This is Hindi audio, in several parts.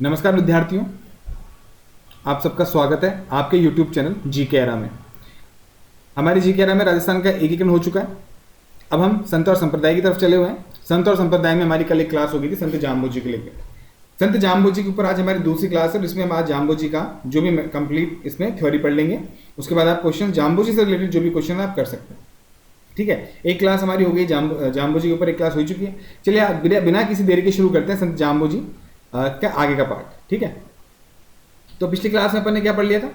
नमस्कार विद्यार्थियों, आप सबका स्वागत है आपके YouTube चैनल जी के एरा में। हमारे जी के एरा में राजस्थान का एकीकरण हो चुका है। अब हम संत और संप्रदाय की तरफ चले हुए हैं। संत और संप्रदाय में हमारी कल एक क्लास हो गई थी संत जाम्बोजी के लेकर। संत जाम्बोजी के ऊपर आज हमारी दूसरी क्लास है, जिसमें हम आज जाम्बोजी का जो भी कंप्लीट इसमें थ्योरी पढ़ लेंगे। उसके बाद आप क्वेश्चन जाम्बोजी से रिलेटेड जो भी क्वेश्चन आप कर सकते हैं। ठीक है, एक क्लास हमारी हो गई जाम्बोजी के ऊपर, एक क्लास हो चुकी है। चलिए आप बिना किसी देरी के शुरू करते हैं संत जाम्बोजी का आगे का पार्ट। ठीक है, तो पिछली क्लास में अपन ने क्या पढ़ लिया था?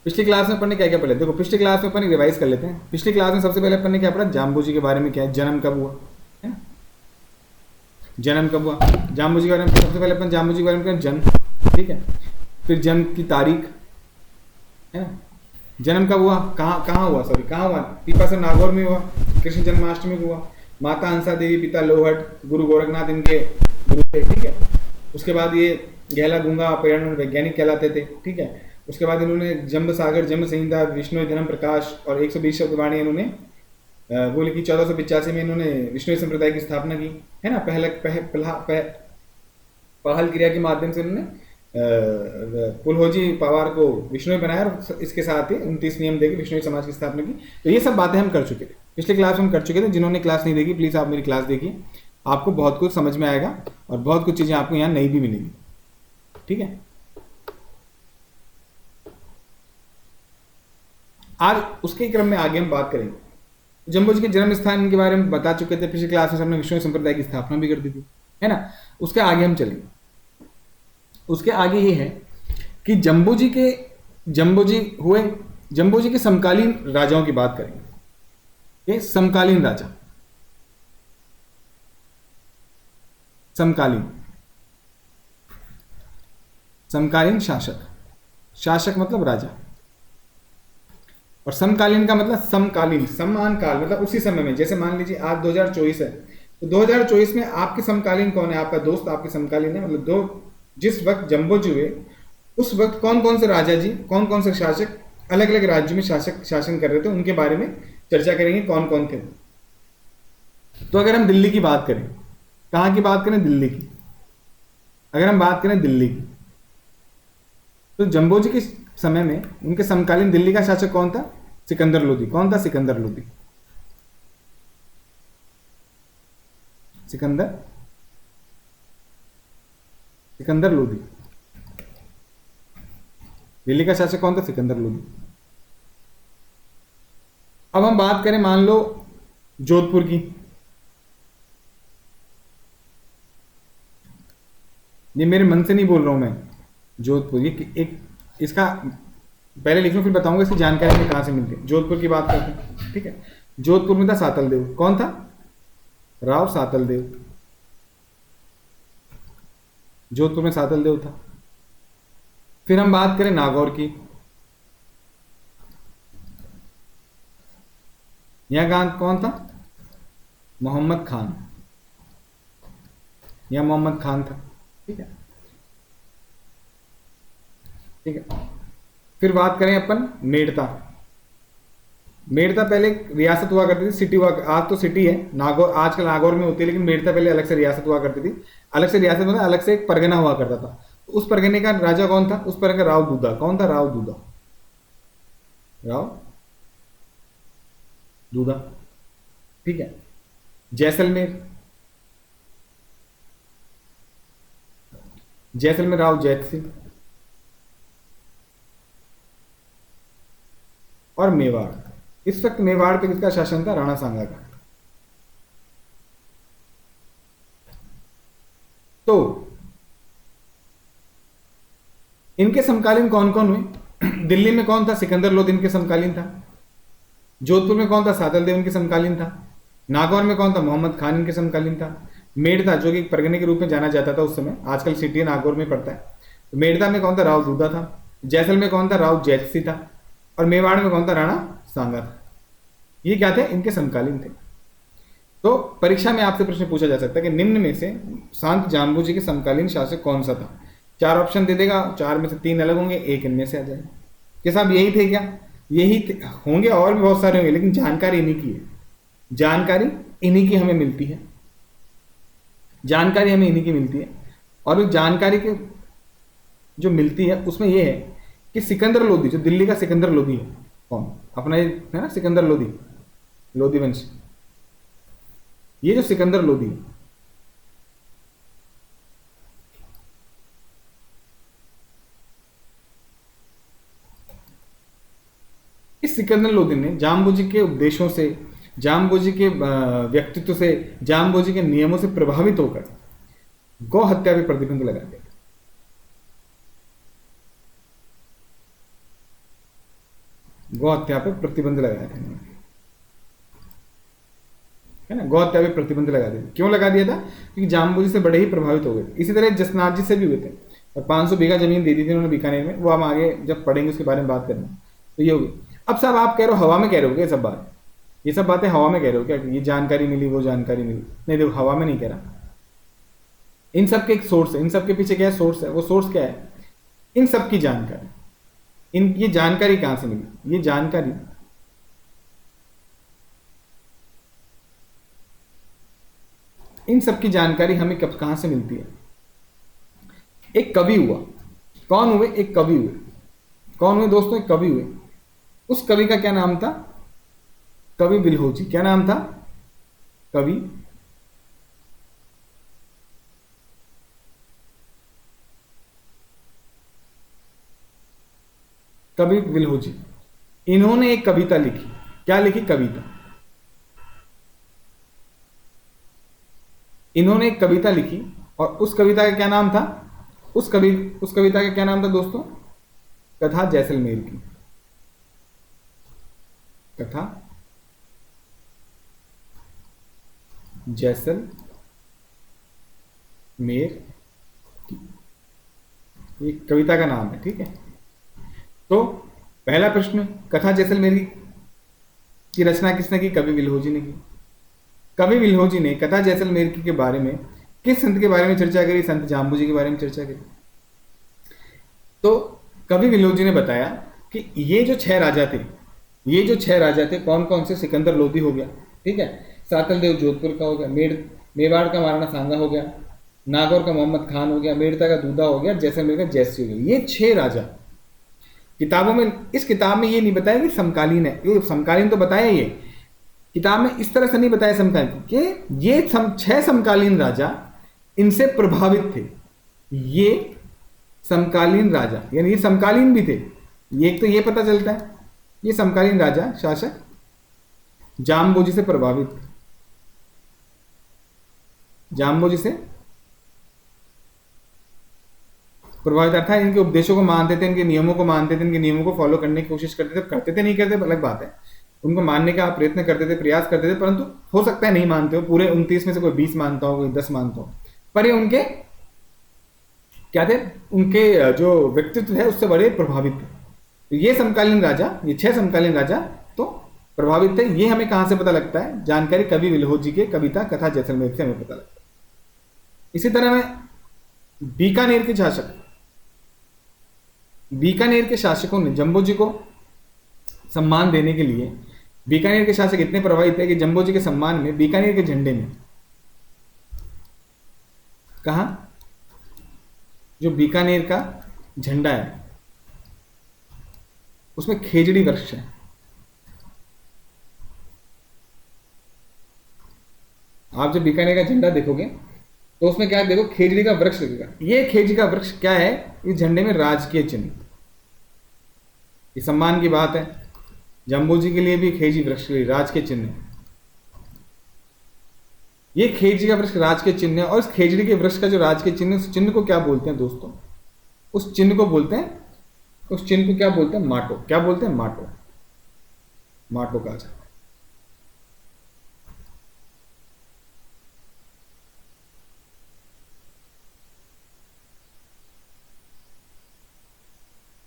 पिछली क्लास में अपन ने क्या क्या पढ़ा? देखो, पिछली क्लास में अपन रिवाइज कर लेते हैं। पिछली क्लास में सबसे पहले अपन ने क्या पढ़ा? जाम्बोजी के बारे में, क्या है, जन्म कब हुआ है ना, जन्म कब हुआ जाम्बोजी के बारे में। सबसे पहले अपन जाम्बोजी के बारे में क्या, जन्म। ठीक है, फिर जन्म की तारीख है ना, जन्म कब हुआ, कहाँ हुआ, कहाँ हुआ? पीपासर नागौर में हुआ, कृष्ण जन्माष्टमी को हुआ। माता हंसा देवी, पिता लोहट, गुरु गोरखनाथ इनके गुरु थे। ठीक है, उसके बाद ये गहला गूंगा पर्यावरण वैज्ञानिक कहलाते थे। ठीक है, उसके बाद इन्होंने जम्ब सागर, जम्ब संहिता, विष्णु धर्म प्रकाश और 120 शब्दवाणी इन्होंने बोली कि 1485 में इन्होंने विष्णु संप्रदाय की स्थापना की है ना। पहल क्रिया के माध्यम से इन्होंने पुलहोजी पवार को विष्णु बनाया और इसके साथ ही 29 नियम देकर विष्णु समाज की स्थापना की। तो ये सब बातें हम कर चुके थे, पिछले क्लास में हम कर चुके थे। जिन्होंने क्लास नहीं देखी प्लीज़ आप मेरी क्लास देखिए, आपको बहुत कुछ समझ में आएगा और बहुत कुछ चीज़ें आपको यहाँ नई भी मिलेंगी। ठीक है, आज उसके क्रम में आगे हम बात करेंगे। जम्बोजी के जन्म स्थान के बारे में बता चुके थे पिछले क्लास में, हमने विष्णु संप्रदाय की स्थापना भी कर दी थी है ना। उसके आगे हम चलेंगे। उसके आगे ये है कि जम्बोजी के समकालीन राजाओं की बात करेंगे। ये समकालीन राजा, समकालीन शासक मतलब राजा, और समकालीन का मतलब समकालीन, समान काल मतलब उसी समय में। जैसे मान लीजिए आज 2024 है, तो 2024 में आपके समकालीन कौन है? आपका दोस्त आपके समकालीन है। मतलब जिस वक्त जम्बोजी हुए उस वक्त कौन कौन से राजा जी, कौन कौन से शासक अलग अलग राज्यों में शासन कर रहे थे, उनके बारे में चर्चा करेंगे कौन कौन थे। तो अगर हम दिल्ली की बात करें, कहाँ की बात करें? दिल्ली की। अगर हम बात करें दिल्ली की, तो जम्बोजी के समय में उनके समकालीन दिल्ली का शासक कौन था? सिकंदर लोदी। कौन था? सिकंदर लोदी। सिकंदर लोदी। दिल्ली का शासक कौन था? सिकंदर लोदी। अब हम बात करें मान लो जोधपुर की। ये मेरे मन से नहीं बोल रहा हूं मैं, जोधपुर। ये एक इसका पहले लिख लो फिर बताऊंगा इसकी जानकारी में कहां से मिलती है। जोधपुर की बात करते हैं। ठीक है, जोधपुर में था सातल देव। कौन था? राव सातल देव। जोधपुर में सातल देव था। फिर हम बात करें नागौर की। यहां कौन था? मोहम्मद खान। यहां मोहम्मद खान था। ठीक है, ठीक है। फिर बात करें अपन मेड़ता। मेड़ता पहले रियासत हुआ करती थी, सिटी हुआ। आज तो सिटी है नागौर, आजकल नागौर में होती है, लेकिन मेड़ता पहले अलग से रियासत हुआ करती थी। अलग से रियासत मतलब अलग से एक परगना हुआ करता था। तो उस परगने का राजा कौन था? उस परगने का राव दूधा। कौन था? राव दूधा। राव दूधा। ठीक है, जैसलमेर। जैसलमेर राव जैत सिंह। और मेवाड़, इस वक्त मेवाड़ पे किसका शासन था? राणा सांगा का। तो इनके समकालीन कौन कौन हुए? दिल्ली में कौन था? सिकंदर लोदी इनके समकालीन था। जोधपुर में कौन था? सातल देव इनके समकालीन था। नागौर में कौन था? मोहम्मद खान इनके समकालीन था। मेड़ता जो कि परगने के रूप में जाना जाता था उस समय, आजकल सिटी नागौर में पड़ता है। तो मेड़ता में कौन था? राव दूधा था। जैसलमेर में कौन था? राव जैतसी था। और मेवाड़ में कौन था? राणा सांगा था। ये क्या थे? इनके समकालीन थे। तो परीक्षा में आपसे प्रश्न पूछा जा सकता है कि निम्न में से संत जाम्बोजी के समकालीन शासक कौन सा था? 4 ऑप्शन दे देगा, 4 में से 3 अलग होंगे, एक इनमें से आ जाएगा। कि साहब यही थे क्या? यही होंगे, और भी बहुत सारे होंगे, लेकिन जानकारी इन्हीं की है। जानकारी इन्हीं की हमें मिलती है। जानकारी हमें इन्हीं की मिलती है। और उस जानकारी के जो मिलती है उसमें ये है कि सिकंदर लोदी, जो दिल्ली का सिकंदर लोदी है, कौन अपना ये है ना सिकंदर लोदी, लोदी वंश, ये जो सिकंदर लोदी है, इस सिकंदर लोदी ने जाम्बोजी के उपदेशों से, जाम्बोजी के व्यक्तित्व से, जाम्बोजी के नियमों से प्रभावित होकर गौ हत्या पे प्रतिबंध लगा दिया। गौ हत्या पर प्रतिबंध लगाया था इन्होंने, है ना। गौ हत्या पर प्रतिबंध लगा दिया। क्यों लगा दिया था? क्योंकि जाम्बोजी से बड़े ही प्रभावित हो गए थे। इसी तरह जसनाथ जी से भी हुए थे, और 500 बीघा जमीन दे दी थी उन्होंने बीकानेर में। वो हम आगे जब पढ़ेंगे उसके बारे में बात करेंगे। तो ये हो गया। अब साहब आप कह रहे हो हवा में कह रहे हो क्या ये सब बात? ये सब बातें हवा में कह रहे हो क्या? ये जानकारी मिली, वो जानकारी मिली? नहीं देखो, हवा में नहीं कह रहा। इन सब के एक सोर्स है, इन सब के पीछे क्या सोर्स है? वो सोर्स क्या है? इन सब की जानकारी। ये जानकारी कहां से मिली? ये जानकारी इन सब की जानकारी हमें कब कहां से मिलती है? एक कवि हुआ। कौन हुए? एक कवि हुए। कौन हुए दोस्तों? एक कवि हुए। उस कवि का क्या नाम था? कवि बिल्होजी। क्या नाम था? कवि कवि बिल्होजी। इन्होंने एक कविता लिखी। क्या लिखी? कविता। इन्होंने एक कविता लिखी, और उस कविता का क्या नाम था? उस कविता का क्या नाम था दोस्तों? कथा जैसलमेर की। कथा जैसलमेर की, ये कविता का नाम है, ठीक है। तो पहला प्रश्न, कथा जैसलमेर की रचना किसने की? कवि बिल्होजी ने की। कवि बिल्होजी ने कथा जैसलमेर की के बारे में किस संत के बारे में चर्चा करी? संत जाम्बू जी के बारे में चर्चा करी। तो कवि बिल्होजी ने बताया कि ये जो 6 राजा थे, ये जो 6 राजा थे, कौन कौन से? सिकंदर लोदी हो गया, ठीक है। सातल देव जोधपुर का हो गया, मेवाड़ का महाराणा सांगा हो गया, नागौर का मोहम्मद खान हो गया, मेड़ता का दूधा हो गया, जैसलमेर का जैसी हो गया। ये 6 राजा किताबों में, इस किताब में ये नहीं बताया कि समकालीन है। ये समकालीन तो बताया, ये किताब में इस तरह से नहीं बताया समकालीन कि ये 6 समकालीन राजा इनसे प्रभावित थे। ये समकालीन राजा, यानी ये समकालीन भी थे। ये एक तो ये पता चलता है, ये समकालीन राजा शासक जाम्बोजी से प्रभावित थे। जाम्बोजी से प्रभावित अर्थात इनके उपदेशों को मानते थे, इनके नियमों को मानते थे, इनके नियमों को फॉलो करने की कोशिश करते थे, नहीं करते अलग बात है। उनको मानने का प्रयत्न करते थे, प्रयास करते थे, परंतु हो सकता है नहीं मानते हो। पूरे 29 में से कोई 20 मानता हो, कोई 10 मानता हो, पर ये उनके क्या थे? उनके जो व्यक्तित्व है उससे बड़े प्रभावित थे। तो ये समकालीन राजा, ये 6 समकालीन राजा तो प्रभावित थे। ये हमें कहां से पता लगता है? जानकारी कवि बिल्होजी के कविता कथा जैसलमेर से हमें पता लगता है। इसी तरह में बीकानेर के शासक, बीकानेर के शासकों ने जम्बोजी को सम्मान देने के लिए, बीकानेर के शासक इतने प्रभावित थे कि जम्बोजी के सम्मान में बीकानेर के झंडे में, कहा जो बीकानेर का झंडा है उसमें खेजड़ी वृक्ष है। आप जब बीकानेर का झंडा देखोगे तो उसमें क्या देखो? खेजड़ी का वृक्ष लगेगा। ये खेजड़ी का वृक्ष क्या है? इस झंडे में राजकीय चिन्ह। ये सम्मान की बात है। जम्बोजी के लिए भी खेजी वृक्ष राजकीय चिन्ह है। ये खेजड़ी का वृक्ष राजकीय चिन्ह है, और इस खेजड़ी के वृक्ष का जो राजकीय चिन्ह, उस चिन्ह को क्या बोलते हैं दोस्तों? उस चिन्ह को बोलते हैं, उस चिन्ह को क्या बोलते हैं? माटो। क्या बोलते हैं? माटो। माटो कहा जाता है।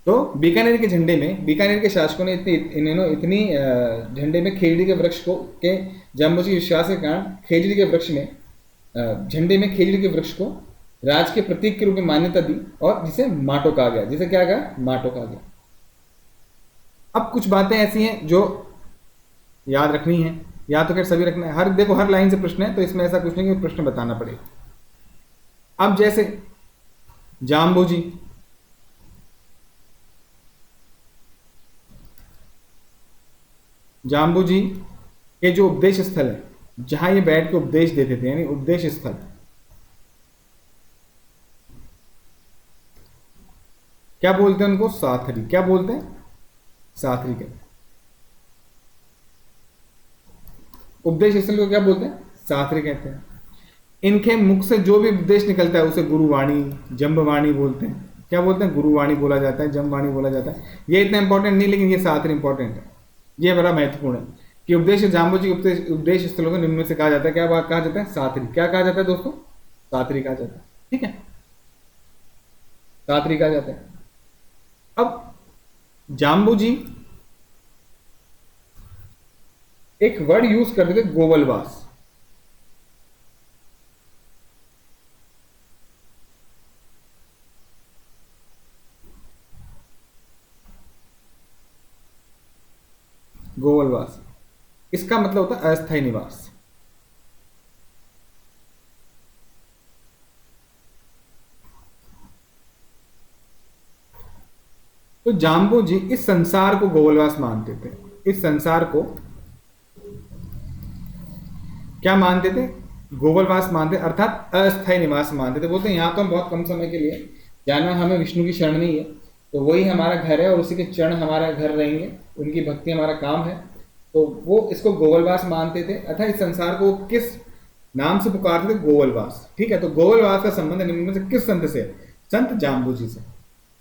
तो बीकानेर के झंडे में, बीकानेर के शासकों ने इतनी झंडे में खेजड़ी के वृक्ष को के जम्बोजी विश्वास के कारण खेजड़ी के वृक्ष में, झंडे में खेजड़ी के वृक्ष को राज के प्रतीक के रूप में मान्यता दी, और जिसे माटो कहा गया। जिसे क्या कहा? माटो कहा गया। अब कुछ बातें ऐसी हैं जो याद रखनी है, या तो खैर सभी रखना है। हर देखो, हर लाइन से प्रश्न है, तो इसमें ऐसा कुछ नहीं कि प्रश्न बताना पड़ेगा। अब जैसे जाम्बू जी के जो उपदेश स्थल है, जहां ये बैठ के उपदेश देते थे, यानी उपदेश स्थल, क्या बोलते हैं उनको? साथरी। क्या बोलते हैं? साथरी कहते हैं। उपदेश स्थल को क्या बोलते हैं? साथरी कहते हैं। इनके मुख से जो भी उपदेश निकलता है उसे गुरुवाणी, जम्बवाणी बोलते हैं। क्या बोलते हैं? गुरुवाणी बोला जाता है, जम्बवाणी बोला जाता है। ये इतना इंपॉर्टेंट नहीं, लेकिन ये साथरी इंपॉर्टेंट है। ये बड़ा महत्वपूर्ण है कि उपदेश जाम्बू जी उपदेश स्थलों को निम्न में से कहा जाता है। क्या बात कहा जाता है? साथरी। क्या कहा जाता है दोस्तों? साथरी कहा जाता है। ठीक है, साथरी कहा जाता है। अब जाम्बू जी एक वर्ड यूज करते थे, गोवलवास। गोवलवास, इसका मतलब होता है अस्थायी निवास। तो जाम्बू जी इस संसार को गोवलवास मानते थे। इस संसार को क्या मानते थे? गोवलवास मानते, अर्थात अस्थायी निवास मानते थे। बोलते हैं यहाँ तो हम बहुत कम समय के लिए जाना, हमें विष्णु की शरण नहीं है, तो वही हमारा घर है और उसी के चरण हमारा घर रहेंगे, उनकी भक्ति हमारा काम है। तो वो इसको गोवलवास मानते थे। अर्थात इस संसार को किस नाम से पुकारते थे? गोवलवास। ठीक है, तो गोवलवास का संबंध निम्न में से किस संत से? संत जाम्बू जी से।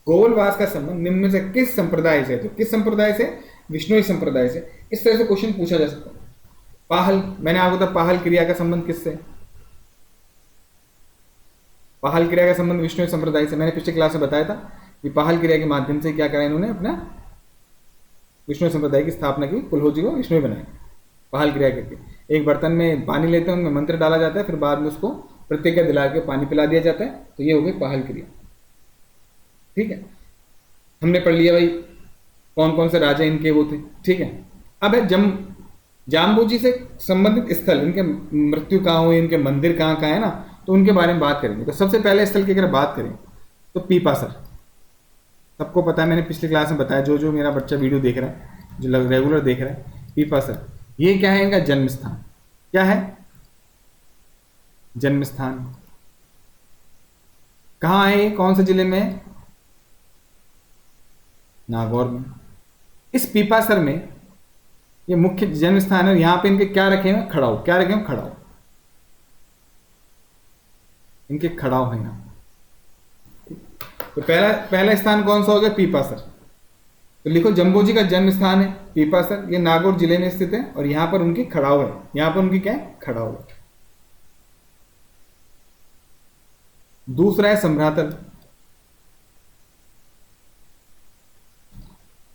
गोवलवास का संबंध निम्न में से किस संप्रदाय से? तो किस संप्रदाय से? विष्णुई संप्रदाय से। इस तरह से क्वेश्चन पूछा जा सकता है। पाहल, मैंने आपको बताया पाहल क्रिया का संबंध किससे? पाहल क्रिया का संबंध विष्णु संप्रदाय से। मैंने पिछले क्लास में बताया था कि पाहल क्रिया के माध्यम से क्या करा इन्होंने? अपना विष्णु संप्रदाय की स्थापना की, कुलहोजी को विष्णु बनाया पाहल क्रिया करके। एक बर्तन में पानी लेते हैं, उनमें मंत्र डाला जाता है, फिर बाद में उसको प्रतिज्ञा दिला के पानी पिला दिया जाता है, तो ये हो गई पाहल क्रिया। ठीक है, हमने पढ़ लिया भाई कौन कौन से राजा इनके वो थे। ठीक है, अब है जाम्बू जी से संबंधित स्थल, इनके मृत्यु कहाँ हुई, इनके मंदिर कहाँ कहाँ है ना, तो उनके बारे में बात करेंगे। तो सबसे पहले स्थल की अगर बात करें तो पीपासर। सबको पता है, मैंने पिछले क्लास में बताया, जो जो मेरा बच्चा वीडियो देख रहा है, जो रेगुलर देख रहा है, पीपासर ये क्या है? इनका जन्म स्थान। क्या है? जन्म स्थान। कहाँ है ये? कौन से जिले में है? नागौर में। इस पीपासर में ये मुख्य जन्म स्थान है। यहां पे इनके क्या रखे हैं? खड़ाऊ। क्या रखे हैं? खड़ाऊ। इनके खड़ाऊ है यहाँ। तो पहला स्थान कौन सा हो गया? पीपासर। तो लिखो जम्बू जी का जन्म स्थान है पीपासर, ये नागौर जिले में स्थित है, और यहां पर उनकी खड़ाऊ है। यहां पर उनकी क्या है? खड़ाऊ है। दूसरा है संभ्रातल।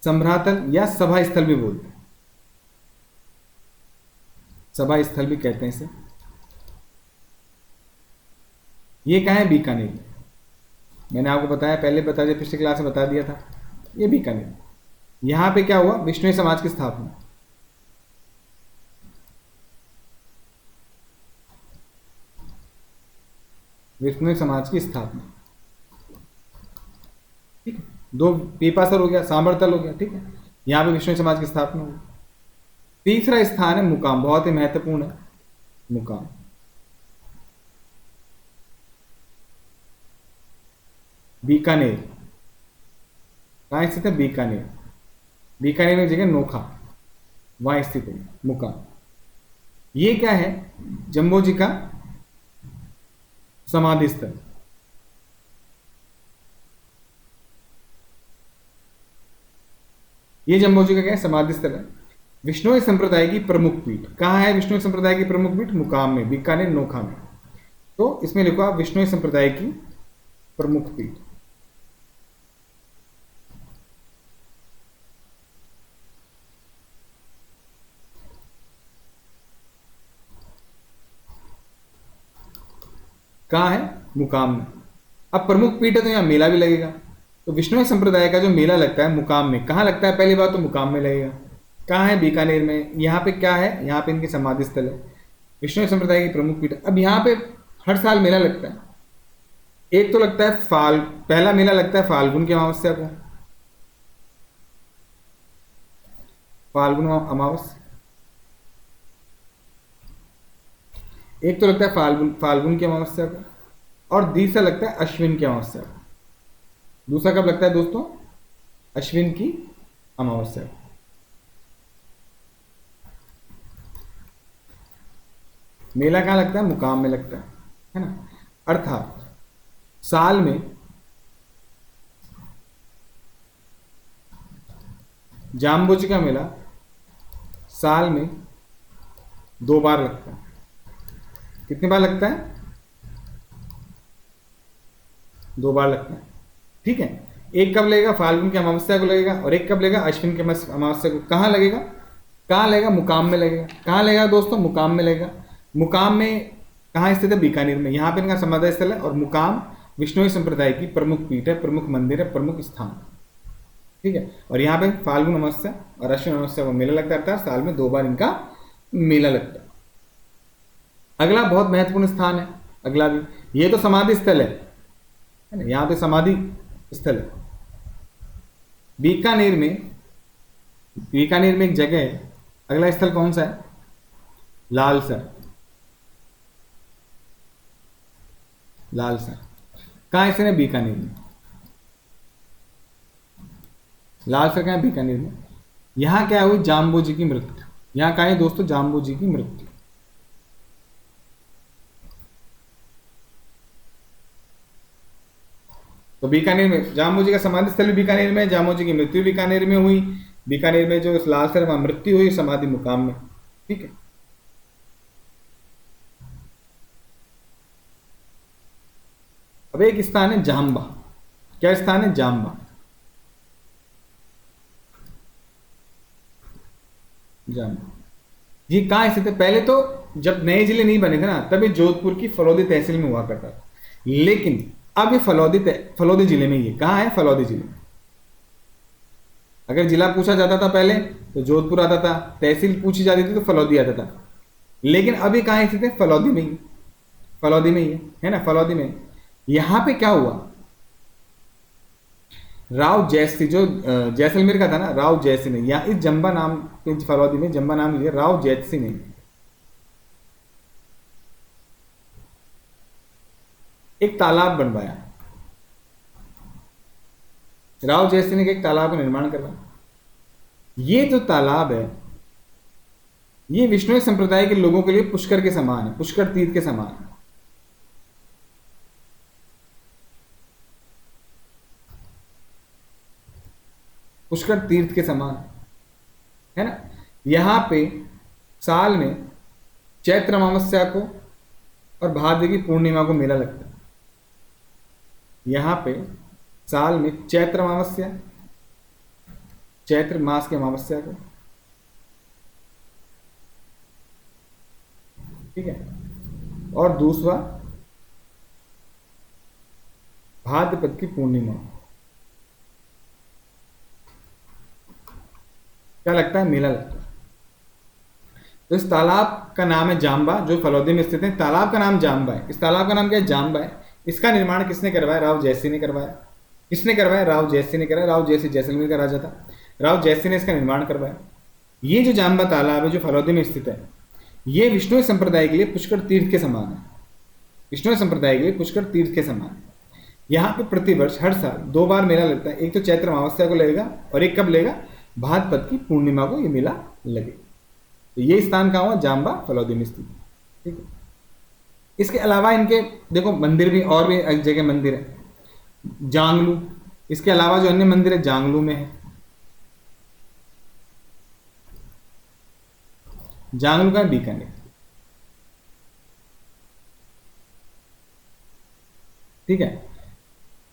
संभ्रातल या सभा स्थल भी बोलते हैं, सभा स्थल भी कहते हैं इसे। ये कहाँ है? बीकानेर। मैंने आपको बताया, पहले बता दिया, पिछली क्लास में बता दिया था, ये बीकानेर। यहां पे क्या हुआ? विष्णु समाज की स्थापना। विष्णु समाज की स्थापना। ठीक है, दो पीपासर हो गया, सांबरतल हो गया। ठीक है, यहां पे विष्णु समाज की स्थापना हुई। तीसरा स्थान है मुकाम, बहुत ही महत्वपूर्ण है मुकाम। बीकानेर कहाँ स्थित है? बीकानेर। बीकानेर में जगह नोखा, वहां स्थित है मुकाम। ये क्या है? जम्बो जी का समाधि स्थल। ये जम्बो जी का क्या है? समाधि स्थल है। विष्णु संप्रदाय की प्रमुख पीठ कहाँ है? विष्णु संप्रदाय की प्रमुख पीठ मुकाम में, बीकानेर नोखा में। तो इसमें लिखो आप विष्णु संप्रदाय की प्रमुख पीठ। कहाँ है? मुकाम में। अब प्रमुख पीठ है तो यहाँ मेला भी लगेगा। तो विष्णु संप्रदाय का जो मेला लगता है मुकाम में, कहाँ लगता है? पहली बात तो मुकाम में लगेगा। कहाँ है? बीकानेर में। यहाँ पे क्या है? यहाँ पे इनकी समाधि स्थल है, विष्णु संप्रदाय की प्रमुख पीठ। अब यहाँ पे हर साल मेला लगता है। एक तो लगता है पहला मेला लगता है फाल्गुन की अमावस्या को, फाल्गुन अमावस्या। एक तो लगता है फाल्गुन फाल्गुन की अमावस्या को, और दूसरा लगता है अश्विन की अमावस्या को। दूसरा कब लगता है दोस्तों? अश्विन की अमावस्या को। मेला कहाँ लगता है? मुकाम में लगता है ना। अर्थात साल में जामबुझ का मेला साल में 2 बार लगता है। कितनी बार लगता है? 2 बार लगता है। ठीक है। एक कब लगेगा? फाल्गुन की अमावस्या को लगेगा, और एक कब लगेगा? अश्विन की अमावस्या को। कहाँ लगेगा? कहाँ लगेगा? मुकाम में लगेगा। कहाँ लगेगा दोस्तों? मुकाम में लगेगा। मुकाम में कहाँ स्थित है? बीकानेर में। यहाँ पे इनका समाधि स्थल है, और मुकाम विष्णुई संप्रदाय की प्रमुख पीठ है, प्रमुख मंदिर है, प्रमुख स्थान। ठीक है। और यहाँ पे फाल्गुन अमावस्या और अश्विन अमावस्या को मेला लगता है, साल में 2 बार इनका मेला लगता है। अगला बहुत महत्वपूर्ण स्थान है, अगला भी, ये तो समाधि स्थल है ना, यहाँ पे समाधि स्थल है। बीकानेर में, बीकानेर में एक जगह है, अगला स्थल कौन सा है? लालसर। लालसर कहाँ स्थित है? बीकानेर में। लालसर कहाँ है? बीकानेर में। यहाँ क्या हुई? जाम्बू जी की मृत्यु। यहाँ कहाँ है दोस्तों? जाम्बू जी की मृत्यु। तो बीकानेर में जाम्बू जी का समाधि स्थल भी बीकानेर में, जाम्बू जी की मृत्यु बीकानेर में हुई। बीकानेर में जो लालसर वहां मृत्यु हुई, समाधि मुकाम में। ठीक है। अब एक स्थान है जाम्बा। क्या स्थान है? जाम्बा। जाम्बा ये कहाँ स्थित है? पहले तो जब नए जिले नहीं बने थे ना, तब ये जोधपुर की फलौदी तहसील में हुआ करता था। लेकिन अब ये फलौदी जिले में ही है। कहाँ है? फलौदी जिले में। अगर जिला पूछा जाता था पहले तो जोधपुर आता था, तहसील पूछी जाती थी तो फलौदी आता था। लेकिन अभी कहाँ स्थित है? फलौदी में ही। फलौदी में ही है ना, फलौदी में। यहां पे क्या हुआ? राव जैसी जो जैसलमेर का था ना, राव जैसी ने यहाँ इस जंबा नाम के फलौदी में जंबा नाम लिया, राव जैसी ने एक तालाब बनवाया। राव जैसी ने एक तालाब का निर्माण करवाया। ये जो तालाब है, ये विष्णु संप्रदाय के लोगों के लिए पुष्कर के समान है, पुष्कर तीर्थ के समान है। पुष्कर तीर्थ के समान है ना। यहां पे साल में चैत्र अमावस्या को और भाद्र की पूर्णिमा को मेला लगता है। यहां पे साल में चैत्र अमावस्या, चैत्र मास की अमावस्या को, ठीक है, और दूसरा भाद्रपद की पूर्णिमा। क्या लगता है? मेला लगता है। तो इस तालाब का नाम है जाम्बा, जो फलौदी में स्थित है। तालाब का नाम जाम्बा है। इस तालाब का नाम क्या है? जाम्बा है। इसका निर्माण किसने करवाया? राव जैसी ने करवाया। किसने करवाया? राव जैसी ने कराया। राव जैसी जैसलमेर का राजा था। राव जैसी ने इसका निर्माण करवाया। ये जो जाम्बा तालाब है, जो फलौदी में स्थित है, ये विष्णु संप्रदाय के लिए पुष्कर तीर्थ के समान है। विष्णु संप्रदाय के लिए पुष्कर तीर्थ के समान है। यहाँ पे प्रतिवर्ष हर साल 2 बार मेला लगता है। एक तो चैत्र अमावस्या को लगेगा, और एक कब लगेगा? भाद्रपद की पूर्णिमा को ये मेला लगेगा। तो ये स्थान कहाँ हुआ? जाम्बा, फलौदी में स्थित। ठीक है। इसके अलावा इनके देखो मंदिर भी, और भी एक जगह मंदिर है, जांगलू। इसके अलावा जो अन्य मंदिर है, जांगलू में है। जांगलू का बीकानेर। ठीक है।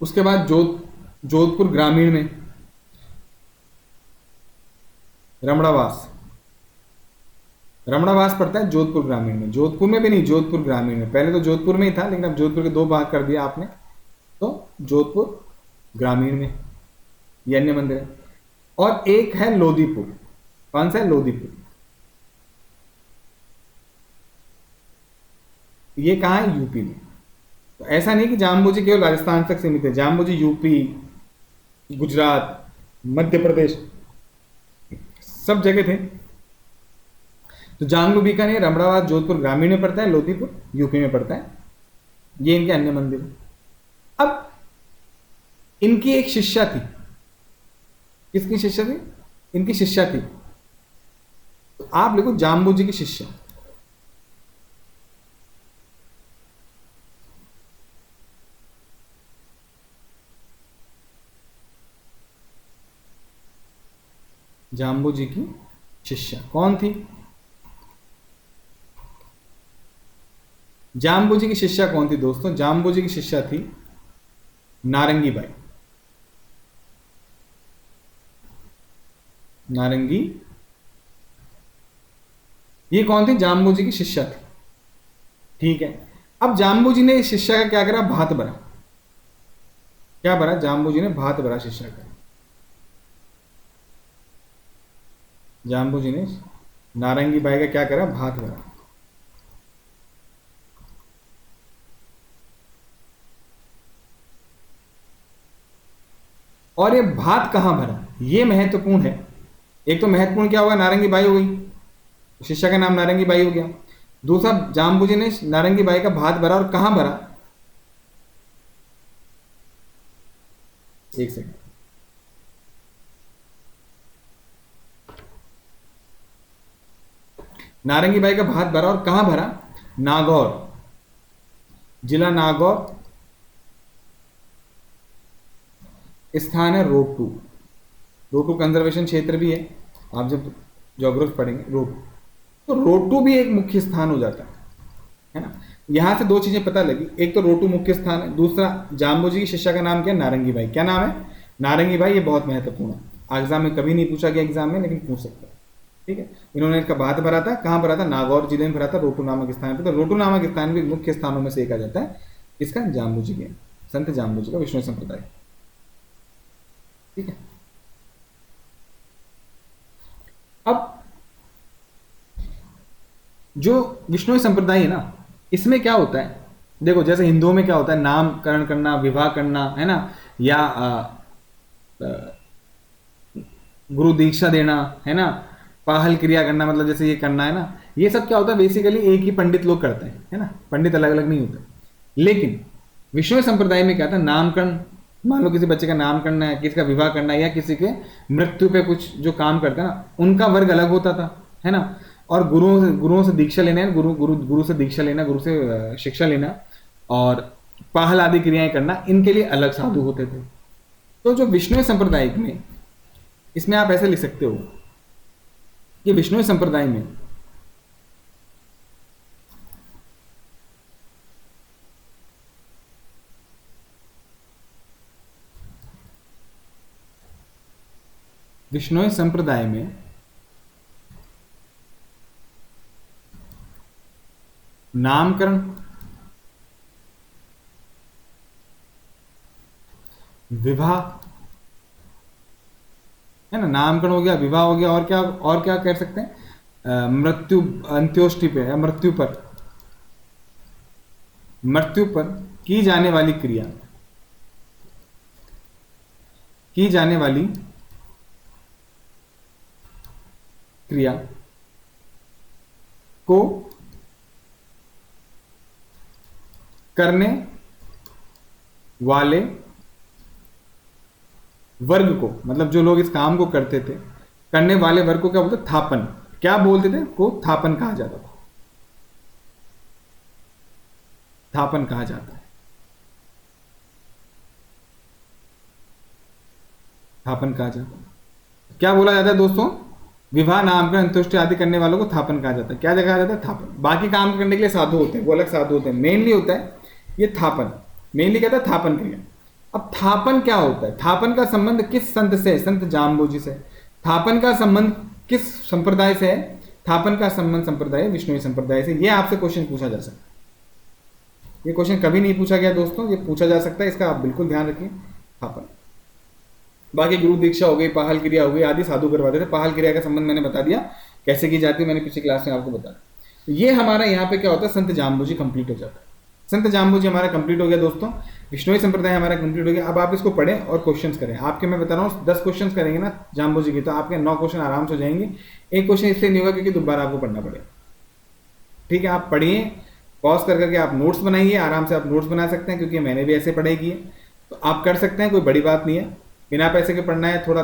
उसके बाद जोधपुर ग्रामीण में रमणावास। रमणावास पड़ता है जोधपुर ग्रामीण में। जोधपुर में भी नहीं, जोधपुर ग्रामीण में। पहले तो जोधपुर में ही था, लेकिन अब जोधपुर के 2 भाग कर दिया आपने, तो जोधपुर ग्रामीण में ये अन्य मंदिर है। और एक है लोदीपुर। कौन सा है? लोदीपुर। ये कहाँ है? यूपी में। तो ऐसा नहीं कि जाम्बू जी केवल राजस्थान तक सीमित है, जाम्बू जी यूपी, गुजरात, मध्य प्रदेश, सब जगह थे। तो जांगलू बीकानेर, अमरावती, जोधपुर ग्रामीण में पड़ता है, लोधीपुर यूपी में पड़ता है। ये इनके अन्य मंदिर हैं। अब इनकी एक शिष्या थी। किसकी शिष्या थी? इनकी शिष्या थी। तो आप लिखो जाम्बू जी की शिष्या। जाम्बू जी की शिष्या कौन थी? जाम्बू जी की शिष्या कौन थी दोस्तों? जाम्बू जी की शिष्या थी नारंगी बाई। नारंगी, ये कौन थी? जाम्बू जी की शिष्या थी। ठीक है। अब जाम्बू जी ने इस शिष्या का क्या करा? भात भरा। क्या भरा? जाम्बू जी ने भात भरा शिष्या का। जाम्बू जी ने नारंगी बाई का क्या करा? भात भरा। और ये भात कहां भरा, ये महत्वपूर्ण है। एक तो महत्वपूर्ण क्या होगा? नारंगी बाई हो गई, शिष्या का नाम नारंगी बाई हो गया। दूसरा, जाम्बू जी ने नारंगी बाई का भात भरा, और कहां भरा? एक सेकंड। नारंगी बाई का भात भरा और कहां भरा? नागौर, जिला नागौर, स्थान है रोटू। रोटू कंजर्वेशन क्षेत्र भी है, आप जब ज्योग्राफी पढ़ेंगे रोटू। तो रोटू भी एक मुख्य स्थान हो जाता है ना। यहां से दो चीजें पता लगी, एक तो रोटू मुख्य स्थान है, दूसरा जाम्बू जी की शिष्या का नाम क्या है? नारंगी बाई। क्या नाम है? नारंगी बाई। ये बहुत महत्वपूर्ण है, एग्जाम में कभी नहीं पूछा गया एग्जाम में, लेकिन पूछ सकता है। ठीक है। इन्होंने इसका भात भरा था, कहां भरा था? नागौर जिले में भरा था, रोटू नामक स्थान पर। तो रोटू नामक स्थान भी मुख्य स्थानों में से एक आ जाता है। इसका जाम्बू जी के, संत जाम्बू जी का विष्णु संप्रदाय। ठीक है। अब जो विष्णु संप्रदाय है ना, इसमें क्या होता है? देखो, जैसे हिंदुओं में क्या होता है? नामकरण करना, विवाह करना, है ना, या गुरु दीक्षा देना, है ना, पाहल क्रिया करना, मतलब जैसे ये करना है ना, ये सब क्या होता है? बेसिकली एक ही पंडित लोग करते हैं, है ना, पंडित अलग अलग नहीं होते। लेकिन विष्णु संप्रदाय में क्या था? नामकरण, मान लो किसी बच्चे का नाम करना है, किसी का विवाह करना है, या किसी के मृत्यु पे कुछ जो काम करते हैं ना, उनका वर्ग अलग होता था, है ना। और गुरुओं से दीक्षा लेना है, गुरु से दीक्षा लेना, गुरु से शिक्षा लेना, और पाहल आदि क्रियाएं करना, इनके लिए अलग साधु होते थे। तो जो विष्णु संप्रदाय में, इसमें आप ऐसे लिख सकते हो कि विष्णु संप्रदाय में विष्णु संप्रदाय में नामकरण, विवाह, है ना, नामकरण हो गया, विवाह हो गया, और क्या कर सकते हैं? मृत्यु, अंत्योष्टि पे या मृत्यु पर की जाने वाली क्रिया, की जाने वाली क्रिया को करने वाले वर्ग को, मतलब जो लोग इस काम को करते थे, करने वाले वर्ग को क्या बोलते? थापन। क्या बोलते थे? को थापन कहा जाता था। थापन कहा जाता है। थापन कहा जाता है। क्या बोला जाता है दोस्तों? विवाह, नामकरण, अंत्येष्टि आदि करने वालों को थापन कहा जाता है। क्या कहा जाता है? थापन। बाकी काम करने के लिए साधु होते हैं, वो अलग साधु होते हैं। मेनली होता है ये थापन, मेनली कहता है थापन क्रिया। अब थापन क्या होता है? थापन का संबंध किस संत से? संत जाम्बोजी से। थापन का संबंध किस संप्रदाय से है? थापन का संबंध संप्रदाय विष्णु संप्रदाय से। ये आपसे क्वेश्चन पूछा जा सकता है। ये क्वेश्चन कभी नहीं पूछा गया दोस्तों, ये पूछा जा सकता है, इसका आप बिल्कुल ध्यान रखिए। थापन। बाकी गुरु दीक्षा हो गई, पाहल क्रिया हो गई, आदि साधु करवाते थे। पाहल क्रिया का संबंध मैंने बता दिया कैसे की जाती है, मैंने पिछली क्लास में आपको बताया। तो ये हमारा यहाँ पे क्या होता है? संत जाम्बोजी कंप्लीट हो जाता है। संत जाम्बोजी हमारा कंप्लीट हो गया दोस्तों, विष्णुई संप्रदाय हमारा कंप्लीट हो गया। अब आप इसको पढ़ें और क्वेश्चंस करें। आपके मैं बता रहा हूँ 10 क्वेश्चंस करेंगे ना जाम्बोजी की, तो आपके 9 क्वेश्चन आराम से हो जाएंगे। एक क्वेश्चन इसलिए नहीं होगा क्योंकि दोबारा आपको पढ़ना पड़ेगा। ठीक है, आप पढ़िए, पॉज कर करके आप नोट्स बनाइए, आराम से आप नोट्स बना सकते हैं क्योंकि मैंने भी ऐसे पढ़ाई की है, तो आप कर सकते हैं, कोई बड़ी बात नहीं है। बिना पैसे के पढ़ना है, थोड़ा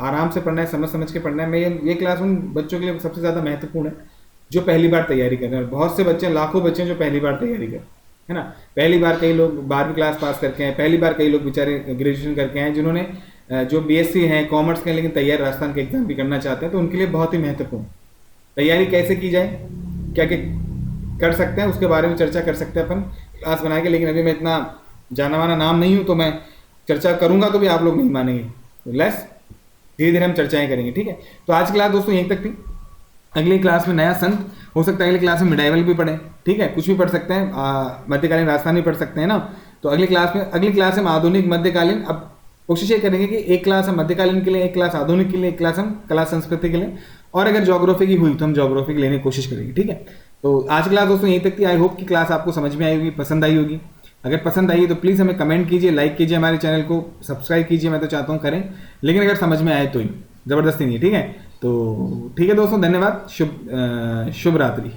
आराम से पढ़ना है, समझ समझ के पढ़ना है। मैं ये क्लास उन बच्चों के लिए सबसे ज़्यादा महत्वपूर्ण है जो पहली बार तैयारी कर रहे हैं। बहुत से बच्चे, लाखों बच्चे जो पहली बार तैयारी कर, है ना। पहली बार कई लोग 12वीं क्लास पास करके हैं, पहली बार कई लोग बेचारे ग्रेजुएशन करके हैं, जिन्होंने जो बीएससी हैं, कॉमर्स के हैं, लेकिन तैयार राजस्थान के एग्जाम भी करना चाहते हैं, तो उनके लिए बहुत ही महत्वपूर्ण तैयारी कैसे की जाए, क्या क्या कर सकते हैं, उसके बारे में चर्चा कर सकते हैं अपन क्लास बना के। लेकिन अभी मैं इतना जाना माना नाम नहीं हूँ, तो मैं चर्चा करूंगा तो भी आप लोग नहीं मानेंगे, तो लेस धीरे धीरे हम चर्चाएं करेंगे। ठीक है, तो आज की क्लास दोस्तों यहीं तक थी। अगली क्लास में नया संत, हो सकता है अगली क्लास में मिडाइवल भी पढ़े। ठीक है, कुछ भी पढ़ सकते हैं, मध्यकालीन राजस्थान भी पढ़ सकते हैं ना। तो अगली क्लास में हम आधुनिक मध्यकालीन, अब कोशिश ये करेंगे कि एक क्लास हम मध्यकालीन के लिए, एक क्लास आधुनिक के लिए, एक क्लास हम कला संस्कृति के लिए, और अगर ज्योग्राफी की हुई तो हम ज्योग्राफी की लेने की कोशिश करेंगे। ठीक है, तो आज की क्लास दोस्तों यहीं तक थी। आई होप कि क्लास आपको समझ में आई होगी, पसंद आई होगी। अगर पसंद आई तो प्लीज़ हमें कमेंट कीजिए, लाइक कीजिए, हमारे चैनल को सब्सक्राइब कीजिए। मैं तो चाहता हूँ करें, लेकिन अगर समझ में आए तो ही, ज़बरदस्ती नहीं है। ठीक है, तो ठीक है दोस्तों, धन्यवाद, शुभ रात्रि।